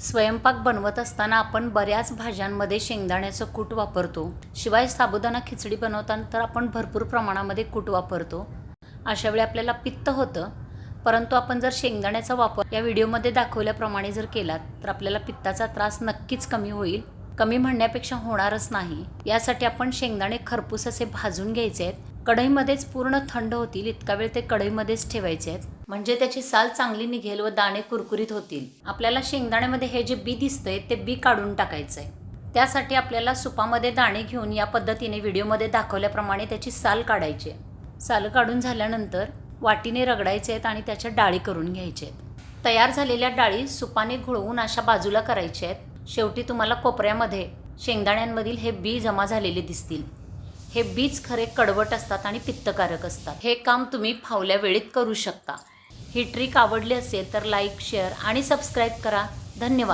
स्वयंपाक बनवत असताना आपण बऱ्याच भाज्यांमध्ये शेंगदाण्याचं कूट वापरतो. शिवाय साबुदाणा खिचडी बनवताना तर आपण भरपूर प्रमाणामध्ये कूट वापरतो. अशा वेळी आपल्याला पित्त होतं. परंतु आपण जर शेंगदाण्याचा वापर या व्हिडिओमध्ये दाखवल्याप्रमाणे जर केला तर आपल्याला पित्ताचा त्रास नक्कीच कमी होईल. कमी म्हणण्यापेक्षा होणारच नाही. यासाठी आपण शेंगदाणे खरपूस असे भाजून घ्यायचे आहेत. कढईमध्येच पूर्ण थंड होतील इतका वेळ ते कढईमध्येच ठेवायचे आहेत, म्हणजे त्याची साल चांगली निघेल व दाणे कुरकुरीत होतील. आपल्याला शेंगदाण्यामध्ये हे जे बी दिसतंय ते बी काढून टाकायचं आहे. त्यासाठी आपल्याला सुपामध्ये दाणे घेऊन या पद्धतीने व्हिडिओमध्ये दाखवल्याप्रमाणे त्याची साल काढायची आहे. साल काढून झाल्यानंतर वाटीने रगडायचे आहेत आणि त्याच्या डाळी करून घ्यायचे आहेत. तयार झालेल्या डाळी सुपाने घोळवून अशा बाजूला करायच्या आहेत. शेवटी तुम्हाला कोपऱ्यामध्ये शेंगदाण्यांमधील हे बी जमा झालेले दिसतील. हे बीज खरे कडवट असतात आणि पित्तकारक असतात. हे काम तुम्ही फावल्या वेळेत करू शकता. ही ट्रिक आवडली असेल तर लाईक, शेअर आणि सबस्क्राईब करा. धन्यवाद.